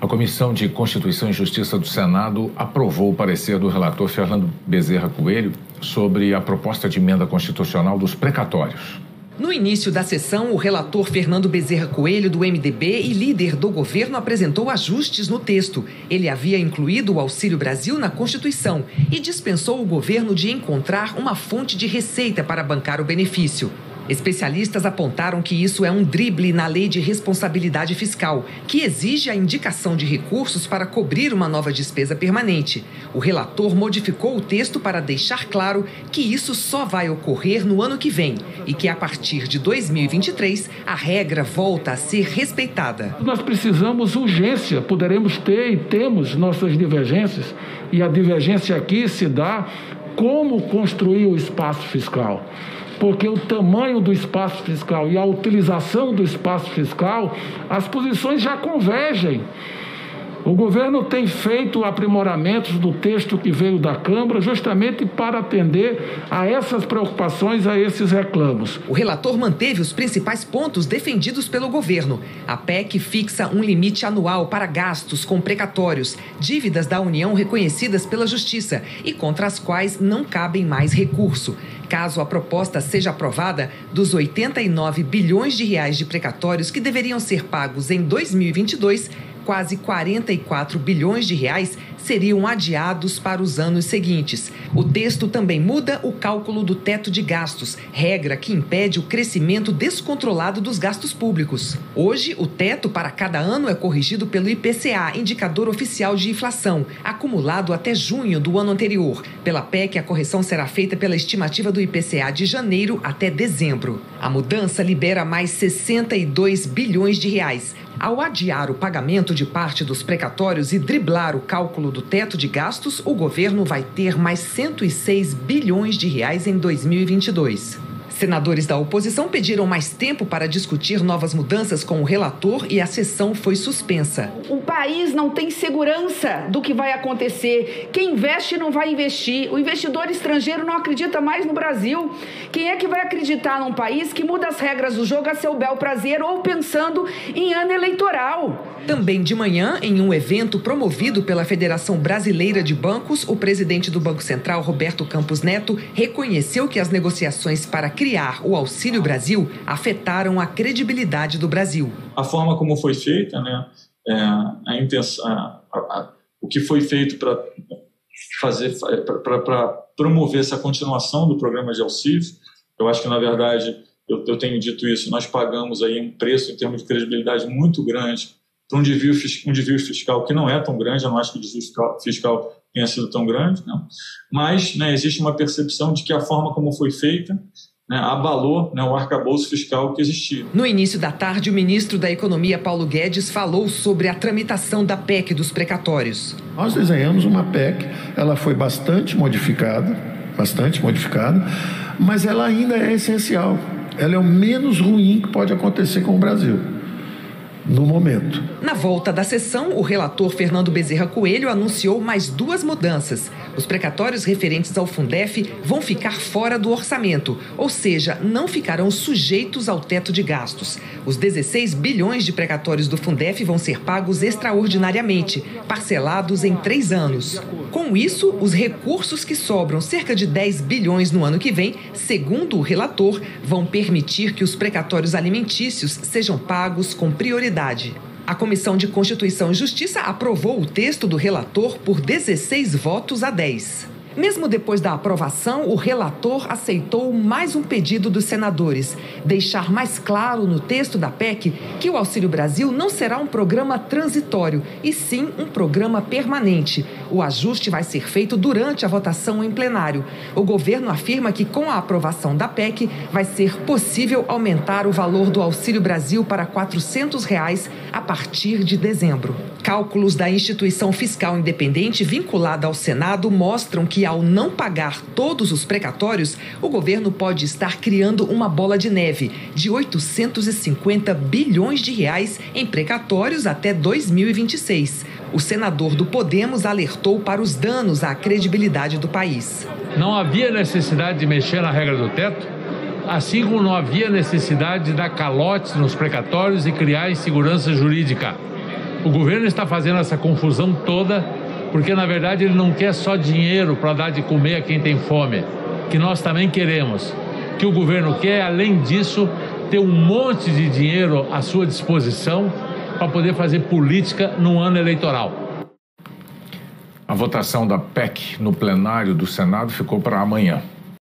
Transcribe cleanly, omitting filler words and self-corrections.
A Comissão de Constituição e Justiça do Senado aprovou o parecer do relator Fernando Bezerra Coelho sobre a proposta de emenda constitucional dos precatórios. No início da sessão, o relator Fernando Bezerra Coelho, do MDB e líder do governo, apresentou ajustes no texto. Ele havia incluído o Auxílio Brasil na Constituição e dispensou o governo de encontrar uma fonte de receita para bancar o benefício. Especialistas apontaram que isso é um drible na Lei de Responsabilidade Fiscal, que exige a indicação de recursos para cobrir uma nova despesa permanente. O relator modificou o texto para deixar claro que isso só vai ocorrer no ano que vem e que, a partir de 2023, a regra volta a ser respeitada. Nós precisamos urgência, poderemos ter e temos nossas divergências, e a divergência aqui se dá como construir o espaço fiscal. Porque o tamanho do espaço fiscal e a utilização do espaço fiscal, as posições já convergem. O governo tem feito aprimoramentos do texto que veio da Câmara justamente para atender a essas preocupações, a esses reclamos. O relator manteve os principais pontos defendidos pelo governo. A PEC fixa um limite anual para gastos com precatórios, dívidas da União reconhecidas pela Justiça e contra as quais não cabem mais recurso. Caso a proposta seja aprovada, dos 89 bilhões de reais de precatórios que deveriam ser pagos em 2022, quase 44 bilhões de reais seriam adiados para os anos seguintes. O texto também muda o cálculo do teto de gastos, regra que impede o crescimento descontrolado dos gastos públicos. Hoje, o teto para cada ano é corrigido pelo IPCA, indicador oficial de inflação, acumulado até junho do ano anterior. Pela PEC, a correção será feita pela estimativa do IPCA de janeiro até dezembro. A mudança libera mais 62 bilhões de reais. Ao adiar o pagamento de parte dos precatórios e driblar o cálculo do teto de gastos, o governo vai ter mais 106 bilhões de reais em 2022. Senadores da oposição pediram mais tempo para discutir novas mudanças com o relator e a sessão foi suspensa. O país não tem segurança do que vai acontecer. Quem investe não vai investir. O investidor estrangeiro não acredita mais no Brasil. Quem é que vai acreditar num país que muda as regras do jogo a seu bel prazer ou pensando em ano eleitoral? Também de manhã, em um evento promovido pela Federação Brasileira de Bancos, o presidente do Banco Central, Roberto Campos Neto, reconheceu que as negociações para criar o Auxílio Brasil afetaram a credibilidade do Brasil. A forma como foi feita, né, a intenção, o que foi feito para promover essa continuação do programa de auxílio, eu acho que, na verdade, eu tenho dito isso, nós pagamos aí um preço em termos de credibilidade muito grande para um desvio fiscal que não é tão grande, eu não acho que o desvio fiscal tenha sido tão grande, não. Mas, né, existe uma percepção de que a forma como foi feita, né, abalou, né, o arcabouço fiscal que existia. No início da tarde, o ministro da Economia, Paulo Guedes, falou sobre a tramitação da PEC dos precatórios. Nós desenhamos uma PEC, ela foi bastante modificada, mas ela ainda é essencial. Ela é o menos ruim que pode acontecer com o Brasil no momento. Na volta da sessão, o relator Fernando Bezerra Coelho anunciou mais duas mudanças. Os precatórios referentes ao Fundef vão ficar fora do orçamento, ou seja, não ficarão sujeitos ao teto de gastos. Os 16 bilhões de precatórios do Fundef vão ser pagos extraordinariamente, parcelados em 3 anos. Com isso, os recursos que sobram, cerca de 10 bilhões no ano que vem, segundo o relator, vão permitir que os precatórios alimentícios sejam pagos com prioridade. A Comissão de Constituição e Justiça aprovou o texto do relator por 16 votos a 10. Mesmo depois da aprovação, o relator aceitou mais um pedido dos senadores: deixar mais claro no texto da PEC que o Auxílio Brasil não será um programa transitório, e sim um programa permanente. O ajuste vai ser feito durante a votação em plenário. O governo afirma que, com a aprovação da PEC, vai ser possível aumentar o valor do Auxílio Brasil para R$ 400 a partir de dezembro. Cálculos da instituição fiscal independente vinculada ao Senado mostram que, ao não pagar todos os precatórios, o governo pode estar criando uma bola de neve de 850 bilhões de reais em precatórios até 2026. O senador do Podemos alertou para os danos à credibilidade do país. Não havia necessidade de mexer na regra do teto, assim como não havia necessidade de dar calotes nos precatórios e criar insegurança jurídica. O governo está fazendo essa confusão toda porque, na verdade, ele não quer só dinheiro para dar de comer a quem tem fome, que nós também queremos. O que o governo quer, além disso, ter um monte de dinheiro à sua disposição para poder fazer política no ano eleitoral. A votação da PEC no plenário do Senado ficou para amanhã.